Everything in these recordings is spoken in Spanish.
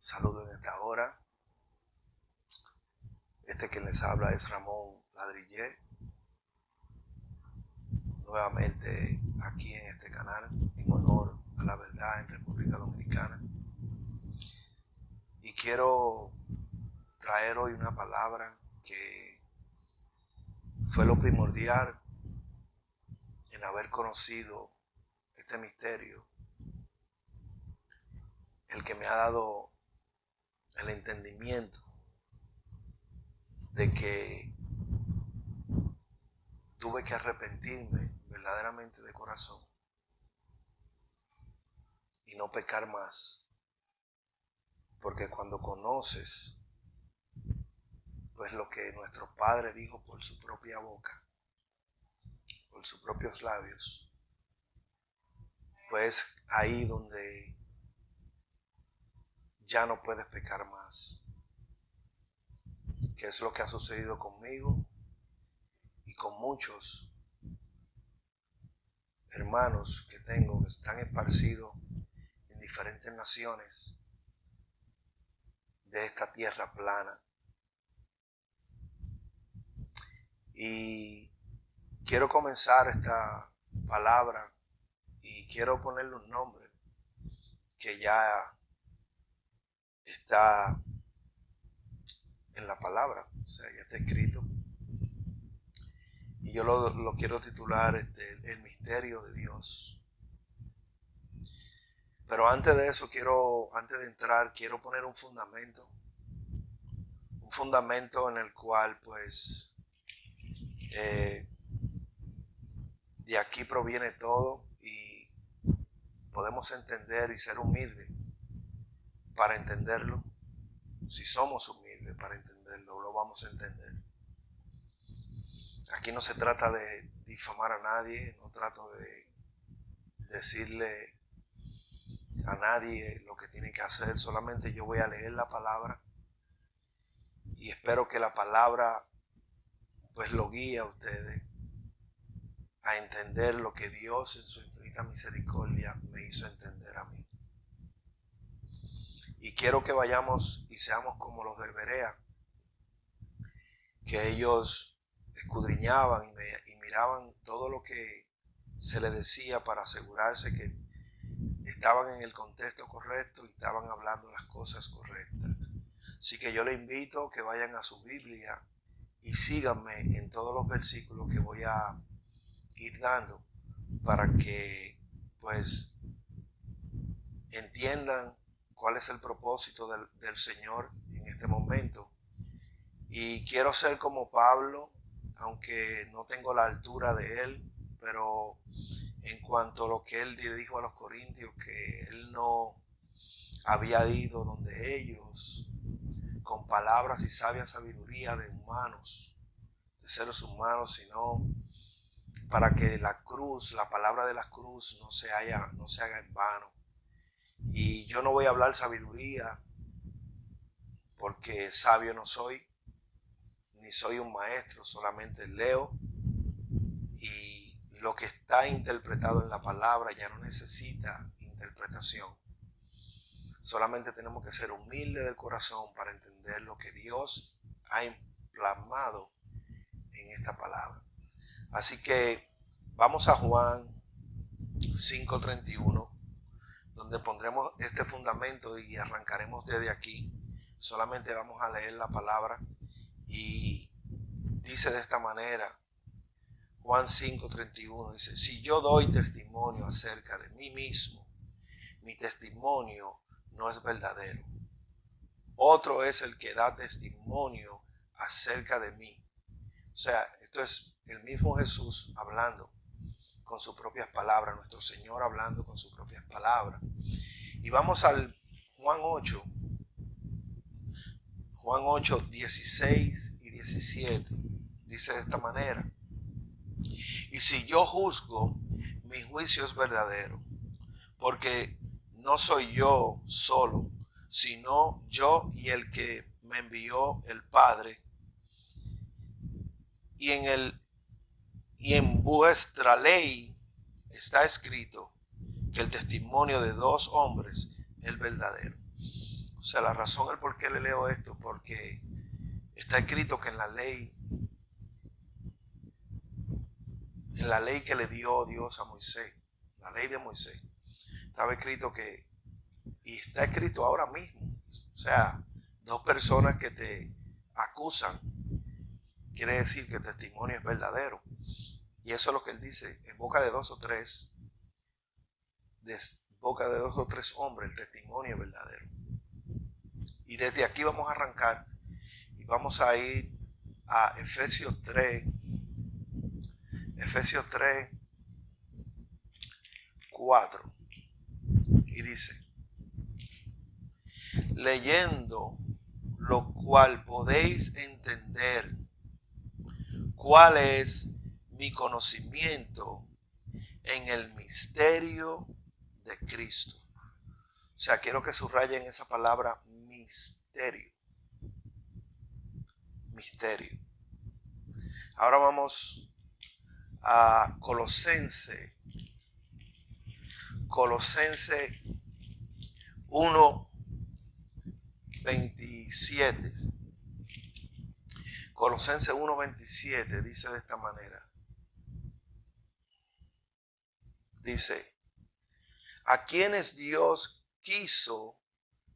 Saludo en esta hora. Que les habla es Ramón Ladrillé, nuevamente aquí en este canal, en honor a la verdad en República Dominicana. Y quiero traer hoy una palabra que fue lo primordial en haber conocido este misterio, el que me ha dado el entendimiento de que tuve que arrepentirme verdaderamente de corazón y no pecar más, porque cuando conoces pues lo que nuestro Padre dijo por su propia boca, por sus propios labios, pues ahí donde ya no puedes pecar más, que es lo que ha sucedido conmigo y con muchos hermanos que tengo que están esparcidos en diferentes naciones de esta tierra plana. Y quiero comenzar esta palabra y quiero ponerle un nombre que ya está en la palabra, o sea, ya está escrito. Y yo lo quiero titular El misterio de Dios. Pero antes de eso, antes de entrar, quiero poner un fundamento en el cual pues de aquí proviene todo y podemos entender y ser humildes para entenderlo. Si somos humildes para entenderlo, lo vamos a entender. Aquí no se trata de difamar a nadie, no trato de decirle a nadie lo que tiene que hacer, solamente yo voy a leer la palabra y espero que la palabra pues lo guíe a ustedes a entender lo que Dios en su infinita misericordia me hizo entender a mí. Y quiero que vayamos y seamos como los de Berea, que ellos escudriñaban y miraban todo lo que se les decía para asegurarse que estaban en el contexto correcto y estaban hablando las cosas correctas. Así que yo les invito a que vayan a su Biblia y síganme en todos los versículos que voy a ir dando para que pues entiendan cuál es el propósito del Señor en este momento. Y quiero ser como Pablo, aunque no tengo la altura de él, pero en cuanto a lo que él dijo a los corintios, que él no había ido donde ellos con palabras y sabia sabiduría de humanos, de seres humanos, sino para que la cruz, la palabra de la cruz no se haga en vano. Y yo no voy a hablar sabiduría porque sabio no soy, ni soy un maestro, solamente leo y lo que está interpretado en la palabra ya no necesita interpretación. Solamente tenemos que ser humildes del corazón para entender lo que Dios ha plasmado en esta palabra. Así que vamos a Juan 5:31, donde pondremos este fundamento y arrancaremos desde aquí. Solamente vamos a leer la palabra y dice de esta manera, Juan 5:31 dice: si yo doy testimonio acerca de mí mismo, mi testimonio no es verdadero. Otro es el que da testimonio acerca de mí. O sea, esto es el mismo Jesús hablando con sus propias palabras, nuestro Señor hablando con sus propias palabras. Y vamos al Juan 8, 16 y 17. Dice de esta manera: y si yo juzgo, mi juicio es verdadero, porque no soy yo solo, sino yo y el que me envió el Padre. Y en vuestra ley está escrito que el testimonio de dos hombres es verdadero. O sea, la razón el por qué le leo esto, porque está escrito que en la ley que le dio Dios a Moisés, la ley de Moisés, estaba escrito que, y está escrito ahora mismo, o sea, dos personas que te acusan, quiere decir que el testimonio es verdadero. Y eso es lo que él dice, en boca de dos o tres, hombres, el testimonio es verdadero. Y desde aquí vamos a arrancar y vamos a ir a Efesios 3, 4. Y dice, leyendo lo cual podéis entender cuál es mi conocimiento en el misterio de Cristo. O sea, quiero que subrayen esa palabra misterio. Misterio. Ahora vamos a Colosenses 1:27. Colosenses 1:27 dice de esta manera. Dice, a quienes Dios quiso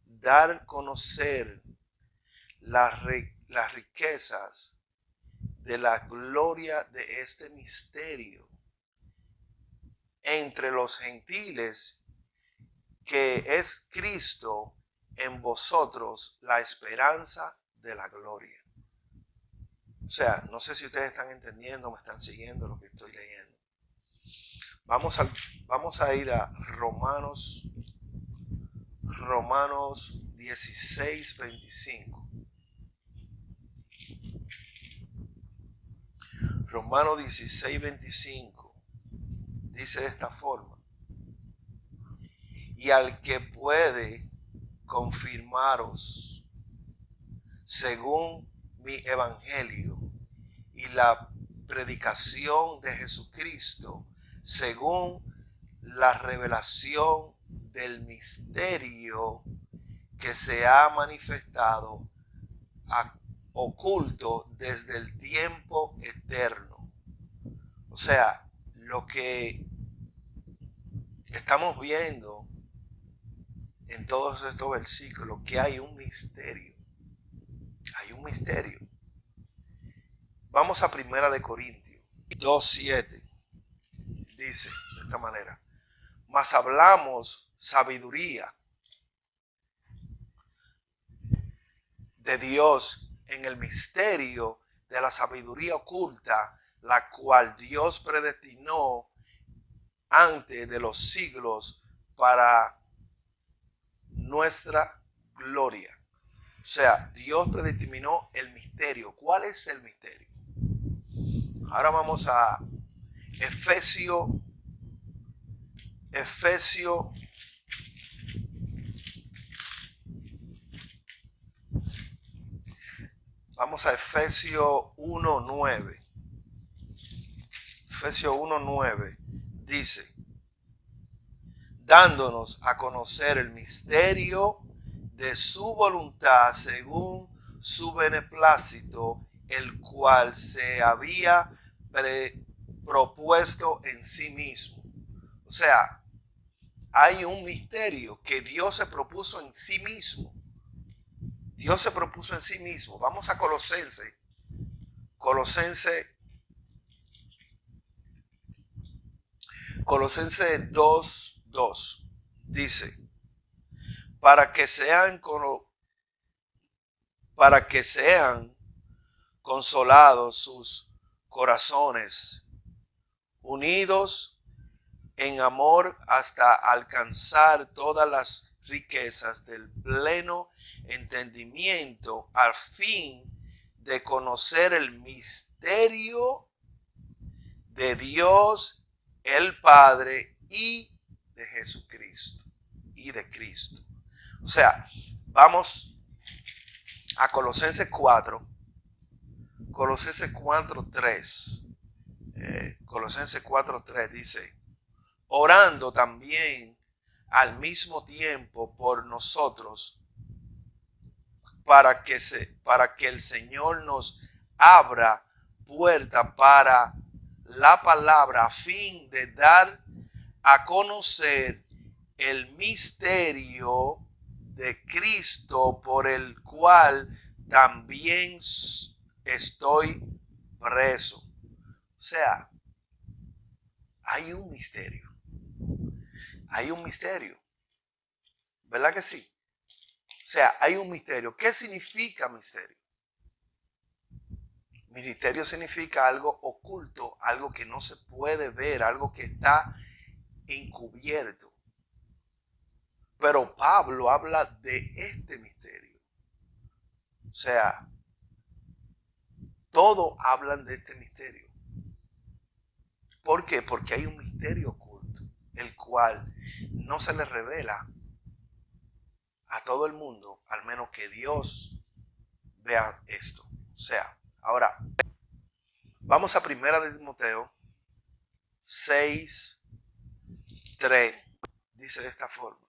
dar a conocer las riquezas de la gloria de este misterio entre los gentiles, que es Cristo en vosotros, la esperanza de la gloria. O sea, no sé si ustedes están entendiendo, me están siguiendo lo que estoy leyendo. Vamos a ir a Romanos 16:25. Romanos 16:25 dice de esta forma: y al que puede confirmaros según mi evangelio y la predicación de Jesucristo, según la revelación del misterio que se ha manifestado oculto desde el tiempo eterno. O sea, lo que estamos viendo en todos estos versículos, que hay un misterio. Hay un misterio. Vamos a 1 Corintios 2:7. Dice de esta manera: mas hablamos sabiduría de Dios en el misterio de la sabiduría oculta, la cual Dios predestinó antes de los siglos para nuestra gloria. O sea, Dios predestinó el misterio. ¿Cuál es el misterio? Ahora vamos a Efesios. Vamos a Efesios 1:9. Efesios 1:9 dice: dándonos a conocer el misterio de su voluntad según su beneplácito, el cual se había propuesto en sí mismo. O sea, hay un misterio que Dios se propuso en sí mismo. Dios se propuso en sí mismo. Vamos a Colosenses 2:2. Dice: para que sean consolados sus corazones, unidos en amor hasta alcanzar todas las riquezas del pleno entendimiento, al fin de conocer el misterio de Dios el Padre y de Jesucristo y de Cristo. O sea, vamos a Colosenses 4. Colosenses 4:3. Colosenses 4:3 dice: orando también al mismo tiempo por nosotros, para que el Señor nos abra puerta para la palabra a fin de dar a conocer el misterio de Cristo, por el cual también estoy preso. O sea, hay un misterio. Hay un misterio. ¿Verdad que sí? O sea, hay un misterio. ¿Qué significa misterio? Misterio significa algo oculto, algo que no se puede ver, algo que está encubierto. Pero Pablo habla de este misterio. O sea, todos hablan de este misterio. ¿Por qué? Porque hay un misterio oculto, el cual no se le revela a todo el mundo, al menos que Dios vea esto. O sea, ahora, vamos a 1 de Timoteo 6:3. Dice de esta forma: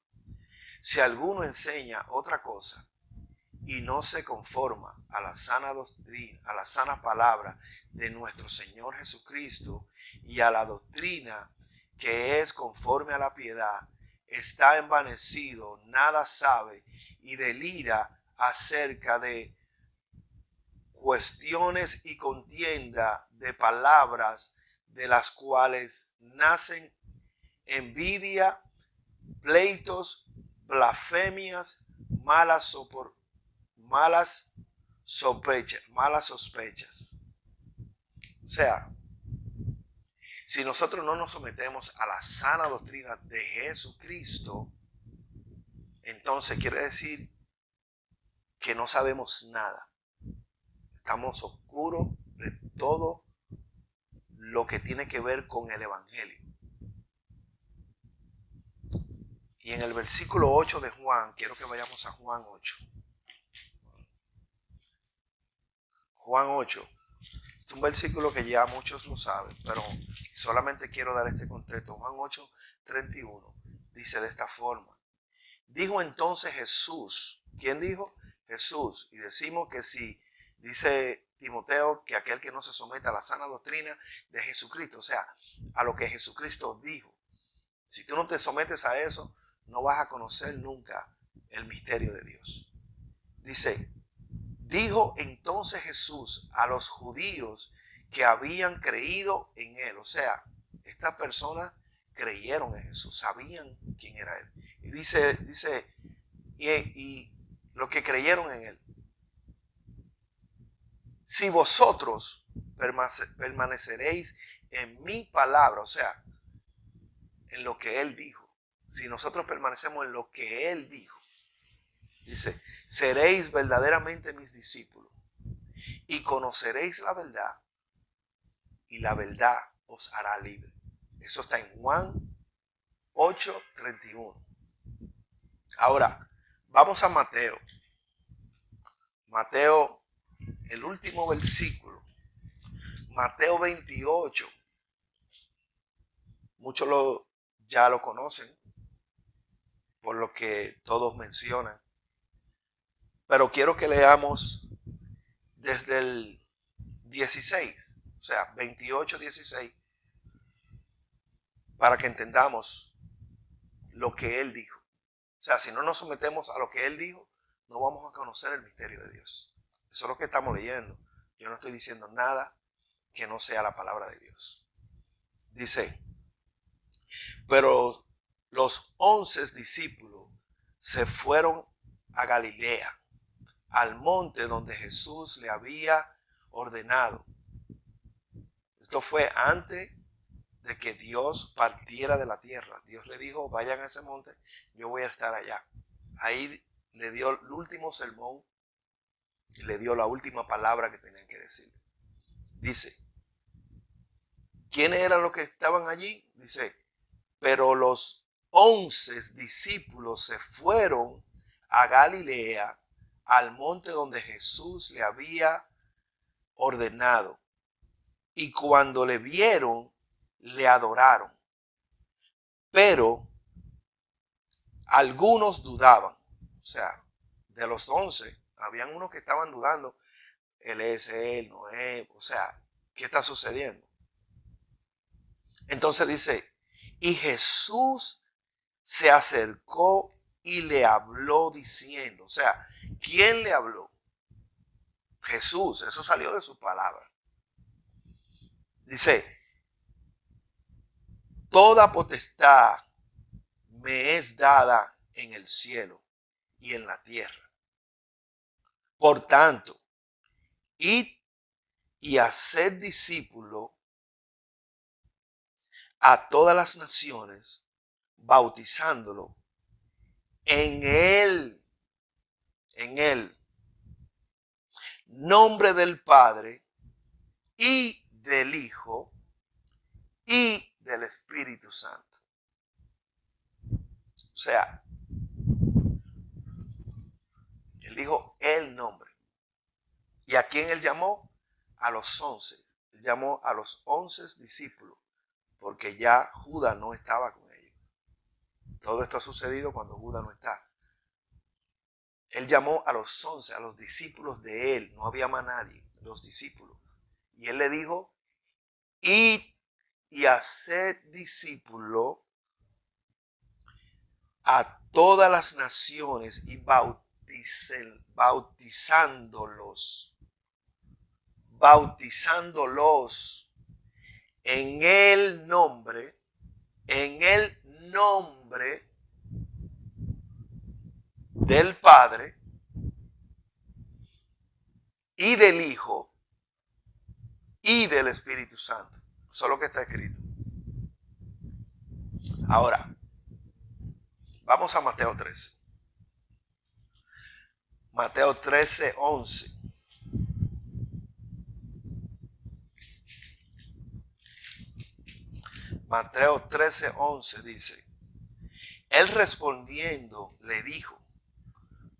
si alguno enseña otra cosa y no se conforma a la sana doctrina, a la sana palabra de nuestro Señor Jesucristo y a la doctrina que es conforme a la piedad, está envanecido, nada sabe y delira acerca de cuestiones y contienda de palabras, de las cuales nacen envidia, pleitos, blasfemias, malas sospechas. O sea, si nosotros no nos sometemos a la sana doctrina de Jesucristo, entonces quiere decir que no sabemos nada. Estamos oscuros de todo lo que tiene que ver con el Evangelio. Y en el versículo 8 de Juan, quiero que vayamos a Juan 8. Juan 8. Es un versículo que ya muchos lo saben, pero solamente quiero dar este contexto. Juan 8:31 dice de esta forma: dijo entonces Jesús. ¿Quién dijo? Jesús. Y decimos que si, dice Timoteo, que aquel que no se somete a la sana doctrina de Jesucristo, o sea, a lo que Jesucristo dijo, si tú no te sometes a eso, no vas a conocer nunca el misterio de Dios. Dice: dijo entonces Jesús a los judíos que habían creído en él. O sea, estas personas creyeron en Jesús, sabían quién era él. Y dice, y los que creyeron en él: si vosotros permaneceréis en mi palabra, o sea, en lo que él dijo. Si nosotros permanecemos en lo que él dijo, dice, seréis verdaderamente mis discípulos y conoceréis la verdad y la verdad os hará libre. Eso está en Juan 8:31. Ahora, vamos a Mateo. Mateo, el último versículo. Mateo 28. Muchos ya lo conocen, por lo que todos mencionan. Pero quiero que leamos desde el 16, o sea, 28:16, para que entendamos lo que él dijo. O sea, si no nos sometemos a lo que él dijo, no vamos a conocer el misterio de Dios. Eso es lo que estamos leyendo. Yo no estoy diciendo nada que no sea la palabra de Dios. Dice: pero los 11 discípulos se fueron a Galilea, al monte donde Jesús le había ordenado. Esto fue antes de que Dios partiera de la tierra. Dios le dijo: vayan a ese monte, yo voy a estar allá. Ahí le dio el último sermón y le dio la última palabra que tenían que decir. Dice: ¿quiénes eran los que estaban allí? Dice: pero los 11 discípulos se fueron a Galilea, al monte donde Jesús le había ordenado. Y cuando le vieron, le adoraron. Pero algunos dudaban. O sea, de los 11, Habían unos que estaban dudando. Él es él, no es. O sea, ¿qué está sucediendo? Entonces dice, y Jesús se acercó y le habló diciendo, o sea, ¿quién le habló? Jesús, eso salió de su palabra. Dice, toda potestad me es dada en el cielo y en la tierra. Por tanto, id y haced discípulos a todas las naciones, bautizándolo en el nombre del Padre y del Hijo y del Espíritu Santo. O sea, él dijo el nombre. ¿Y a quién él llamó? A los 11. Él llamó a los 11 discípulos, porque ya Judas no estaba con ellos. Todo esto ha sucedido cuando Judas no está. Él llamó a los 11, a los discípulos de él. No había más nadie, los discípulos. Y él le dijo, id y haced discípulos a todas las naciones y bautizándolos en el nombre del Padre y del Hijo y del Espíritu Santo. Eso es lo que está escrito. Ahora, vamos a Mateo 13. Mateo 13, 11. Mateo 13, 11 dice, él respondiendo le dijo,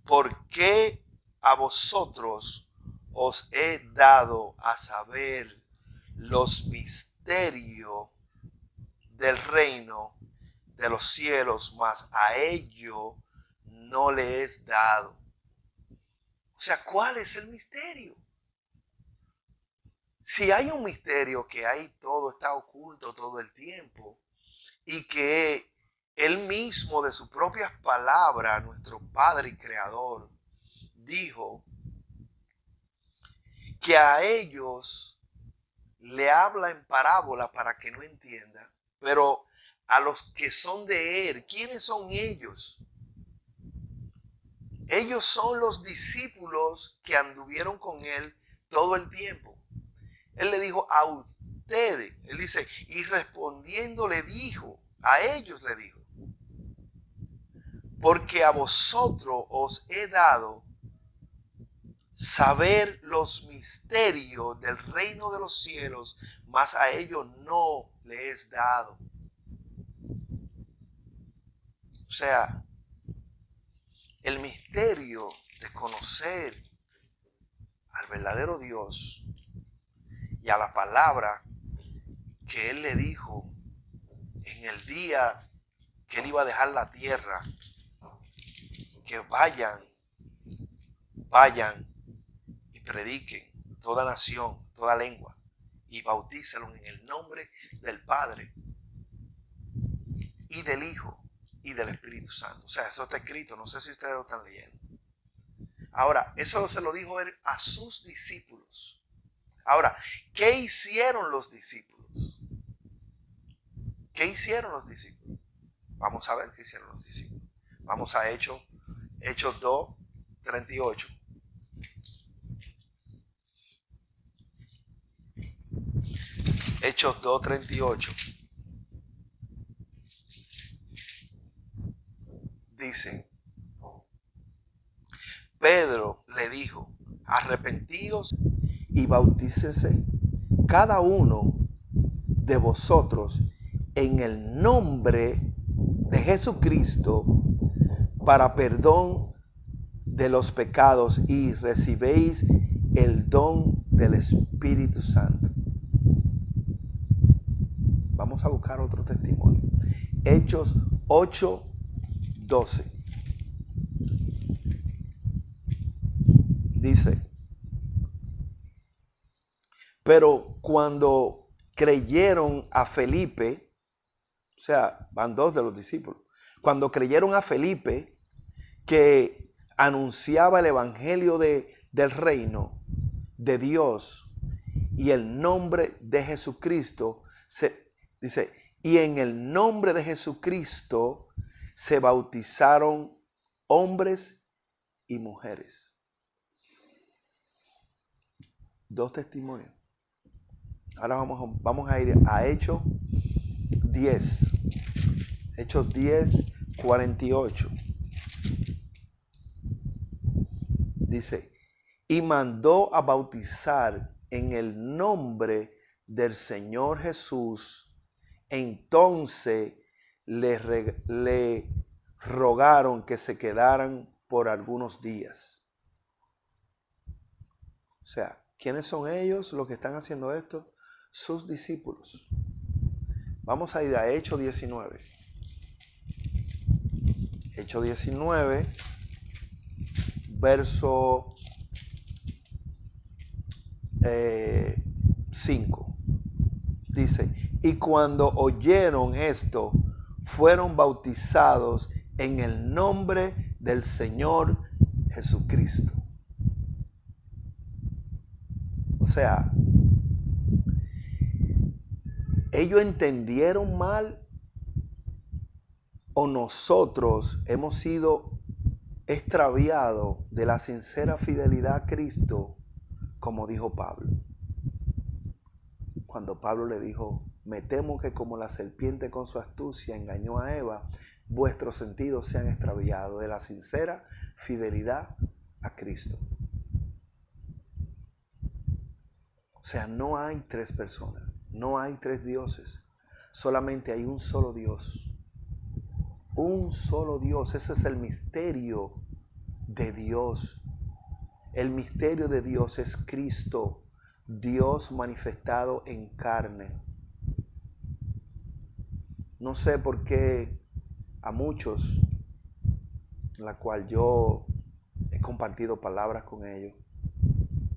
¿por qué a vosotros os he dado a saber los misterios del reino de los cielos, mas a ellos no le es dado? O sea, ¿cuál es el misterio? Si hay un misterio que hay, todo está oculto todo el tiempo, y que él mismo de sus propias palabras, nuestro Padre y Creador, dijo que a ellos le habla en parábola para que no entienda, pero a los que son de él, ¿quiénes son ellos? Ellos son los discípulos que anduvieron con él todo el tiempo. Él le dijo a ustedes, él dice, y respondiendo le dijo, a ellos le dijo, porque a vosotros os he dado saber los misterios del reino de los cielos, mas a ellos no le es dado. O sea, el misterio de conocer al verdadero Dios y a la palabra que él le dijo en el día que él iba a dejar la tierra, que vayan y prediquen toda nación, toda lengua, y bautícenlos en el nombre del Padre y del Hijo y del Espíritu Santo. O sea, eso está escrito, no sé si ustedes lo están leyendo. Ahora, eso se lo dijo él a sus discípulos. Ahora, ¿qué hicieron los discípulos? ¿Qué hicieron los discípulos? Vamos a ver qué hicieron los discípulos. Vamos a Hechos 2, 38. Hechos 2, 38. Dice, Pedro le dijo, arrepentíos y bautícese cada uno de vosotros en el nombre de Jesucristo para perdón de los pecados y recibéis el don del Espíritu Santo. Vamos a buscar otro testimonio. Hechos 8, 12. Pero cuando creyeron a Felipe, o sea, van dos de los discípulos, cuando creyeron a Felipe que anunciaba el evangelio del reino de Dios y el nombre de Jesucristo, dice, y en el nombre de Jesucristo se bautizaron hombres y mujeres. Dos testimonios. Ahora vamos a ir a Hechos 10. Hechos 10, 48. Dice, y mandó a bautizar en el nombre del Señor Jesús. Entonces le rogaron que se quedaran por algunos días. O sea, ¿quiénes son ellos los que están haciendo esto? Sus discípulos. Vamos a ir a Hechos 19. Hechos 19, verso 5. Dice, y cuando oyeron esto, fueron bautizados en el nombre del Señor Jesucristo. O sea, ellos entendieron mal o nosotros hemos sido extraviados de la sincera fidelidad a Cristo, como dijo Pablo. Cuando Pablo le dijo, me temo que como la serpiente con su astucia engañó a Eva, vuestros sentidos se han extraviado de la sincera fidelidad a Cristo. O sea, no hay tres personas, no hay tres dioses, solamente hay un solo Dios. Un solo Dios, ese es el misterio de Dios. El misterio de Dios es Cristo, Dios manifestado en carne. No sé por qué a muchos, en la cual yo he compartido palabras con ellos,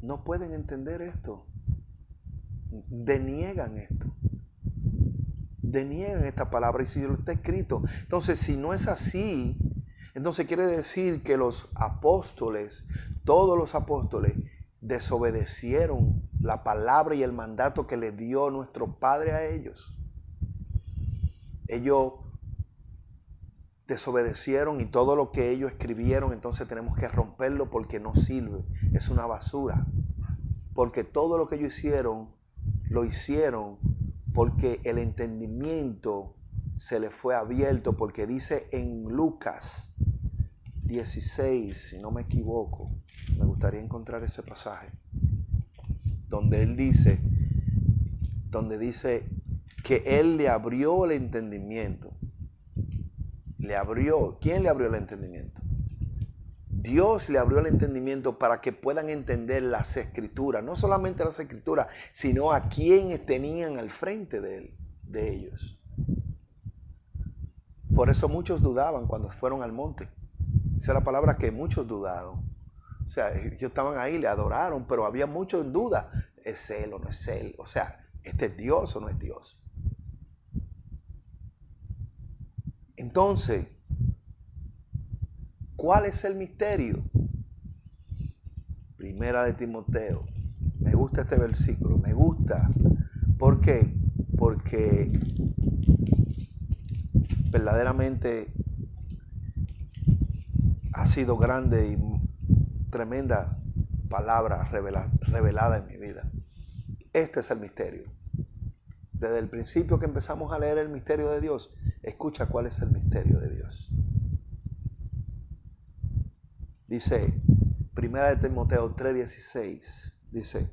no pueden entender esto. Deniegan esto. Deniegan esta palabra y si lo está escrito. Entonces, si no es así, entonces quiere decir que los apóstoles, todos los apóstoles, desobedecieron la palabra y el mandato que le dio nuestro Padre a ellos. Ellos desobedecieron y todo lo que ellos escribieron, entonces tenemos que romperlo porque no sirve, es una basura. Porque todo lo que ellos hicieron, lo hicieron porque el entendimiento se les fue abierto, porque dice en Lucas 16, si no me equivoco, me gustaría encontrar ese pasaje, donde dice que Él le abrió el entendimiento. Le abrió. ¿Quién le abrió el entendimiento? Dios le abrió el entendimiento para que puedan entender las escrituras, no solamente las escrituras, sino a quienes tenían al frente de ellos. Por eso muchos dudaban cuando fueron al monte. Esa es la palabra, que muchos dudaron. O sea, ellos estaban ahí, le adoraron, pero había muchos en duda. ¿Es Él o no es Él? O sea, ¿este es Dios o no es Dios? Entonces, ¿cuál es el misterio? Primera de Timoteo. Me gusta este versículo, me gusta. ¿Por qué? Porque verdaderamente ha sido grande y tremenda palabra revelada en mi vida. Este es el misterio. Desde el principio que empezamos a leer el misterio de Dios, escucha cuál es el misterio de Dios. Dice, Primera de Timoteo 3:16, dice,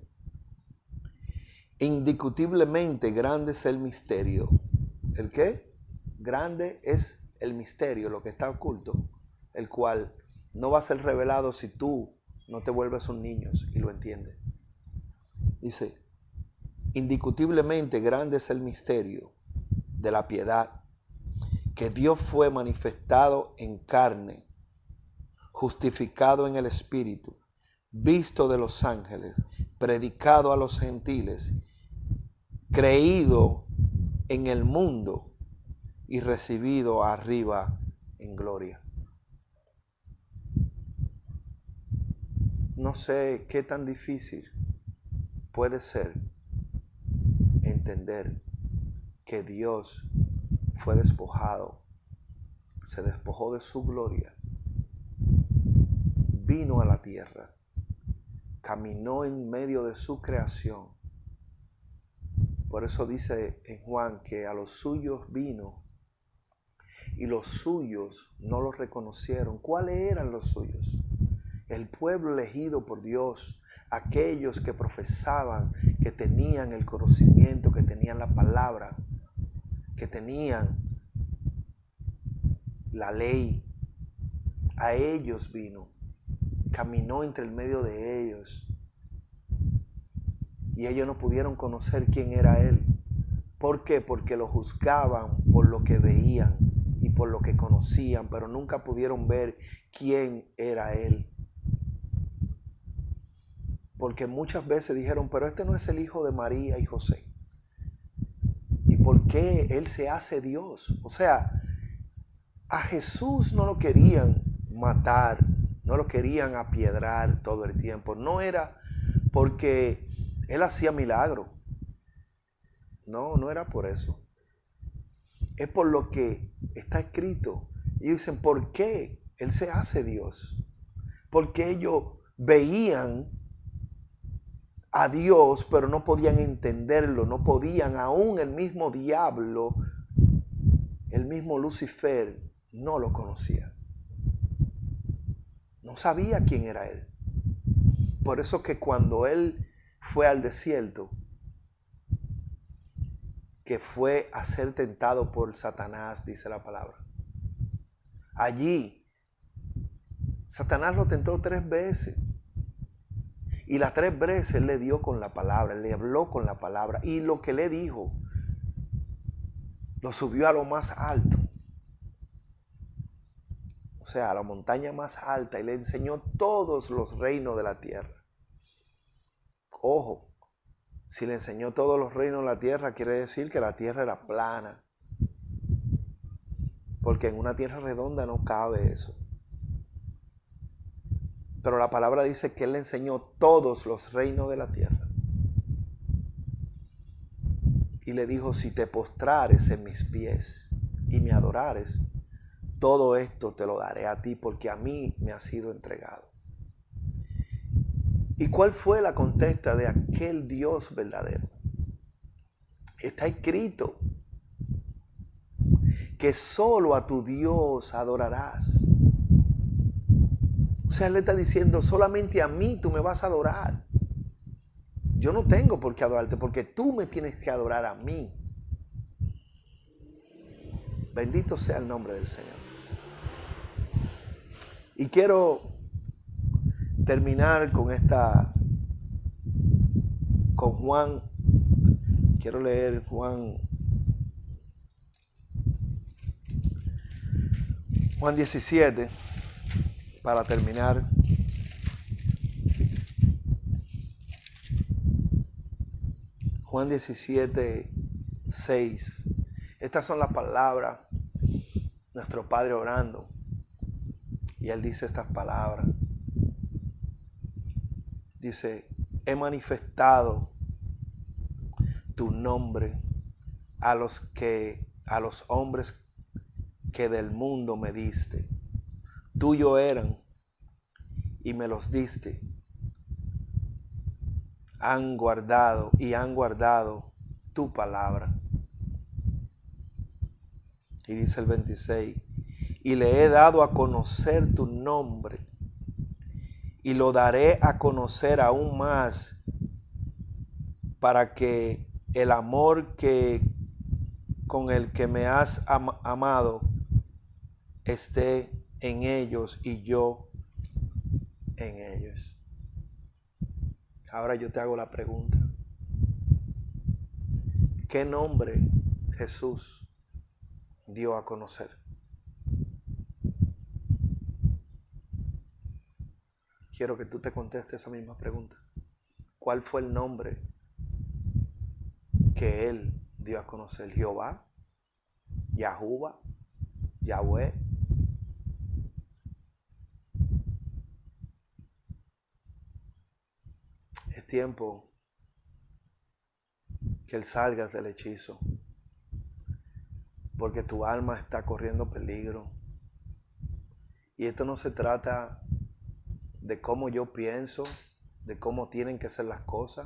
indiscutiblemente grande es el misterio. ¿El qué? Grande es el misterio, lo que está oculto, el cual no va a ser revelado si tú no te vuelves un niño y lo entiendes. Dice, indiscutiblemente grande es el misterio de la piedad, que Dios fue manifestado en carne, justificado en el Espíritu, visto de los ángeles, predicado a los gentiles, creído en el mundo y recibido arriba en gloria. No sé qué tan difícil puede ser entender que Dios fue despojado, se despojó de su gloria, vino a la tierra, caminó en medio de su creación. Por eso dice en Juan que a los suyos vino y los suyos no los reconocieron. ¿Cuáles eran los suyos? El pueblo elegido por Dios, aquellos que profesaban, que tenían el conocimiento, que tenían la palabra, que tenían la ley. A ellos vino, caminó entre el medio de ellos y ellos no pudieron conocer quién era Él. ¿Por qué? Porque lo juzgaban por lo que veían y por lo que conocían, pero nunca pudieron ver quién era Él. Porque muchas veces dijeron, pero este no es el hijo de María y José. ¿Y por qué Él se hace Dios? O sea, a Jesús no lo querían matar, no lo querían apiedrar todo el tiempo. No era porque Él hacía milagro. No era por eso. Es por lo que está escrito. Y dicen, ¿por qué Él se hace Dios? Porque ellos veían a Dios, pero no podían entenderlo, no podían, aún el mismo diablo, el mismo Lucifer, no lo conocía. No sabía quién era Él. Por eso que cuando Él fue al desierto, que fue a ser tentado por Satanás, dice la palabra. Allí, Satanás lo tentó 3 veces. Y las 3 veces Él le dio con la palabra, le habló con la palabra. Y lo que le dijo, lo subió a lo más alto. O sea, a la montaña más alta. Y le enseñó todos los reinos de la tierra. Ojo, si le enseñó todos los reinos de la tierra, quiere decir que la tierra era plana. Porque en una tierra redonda no cabe eso. Pero la palabra dice que Él le enseñó todos los reinos de la tierra. Y le dijo, si te postrares en mis pies y me adorares, todo esto te lo daré a ti porque a mí me ha sido entregado. ¿Y cuál fue la contesta de aquel Dios verdadero? Está escrito que solo a tu Dios adorarás. O sea, Él le está diciendo, solamente a mí tú me vas a adorar. Yo no tengo por qué adorarte, porque tú me tienes que adorar a mí. Bendito sea el nombre del Señor. Y quiero terminar con con Juan. Quiero leer Juan 17 para terminar. Juan 17, 6. Estas son las palabras de nuestro Padre orando. Y Él dice estas palabras. Dice, he manifestado tu nombre a los hombres que del mundo me diste. Tuyo eran y me los diste. Han guardado tu palabra. Y dice el 26, y le he dado a conocer tu nombre y lo daré a conocer aún más para que el amor con el que me has amado esté en ellos y yo en ellos. Ahora yo te hago la pregunta. ¿Qué nombre Jesús dio a conocer? quiero que tú te contestes esa misma pregunta. ¿Cuál fue el nombre que Él dio a conocer? Jehová, Yahuwah, Yahweh. Es tiempo que Él salgas del hechizo, porque tu alma está corriendo peligro. Y esto no se trata de cómo yo pienso, de cómo tienen que ser las cosas.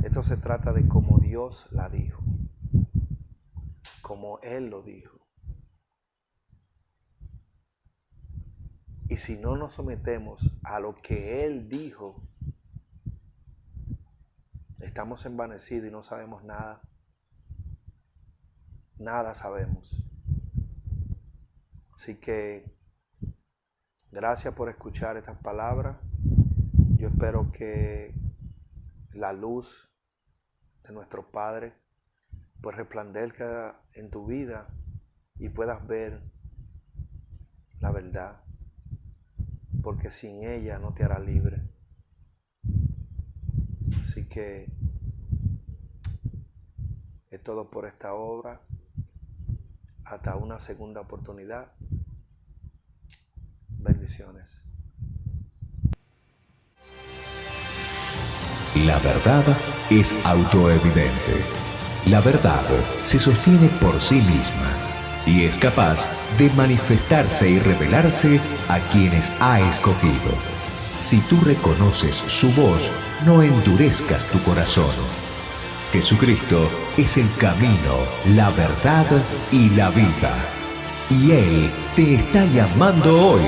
Esto se trata de cómo Dios la dijo, como Él lo dijo. Y si no nos sometemos a lo que Él dijo, estamos envanecidos y no sabemos nada. Nada sabemos. Así que gracias por escuchar estas palabras. Yo espero que la luz de nuestro Padre pues resplandezca en tu vida y puedas ver la verdad, porque sin ella no te hará libre. Así que es todo por esta obra. Hasta una segunda oportunidad. Bendiciones. La verdad es autoevidente. La verdad se sostiene por sí misma y es capaz de manifestarse y revelarse a quienes ha escogido. Si tú reconoces su voz, no endurezcas tu corazón. Jesucristo es el camino, la verdad y la vida. Y Él te está llamando hoy.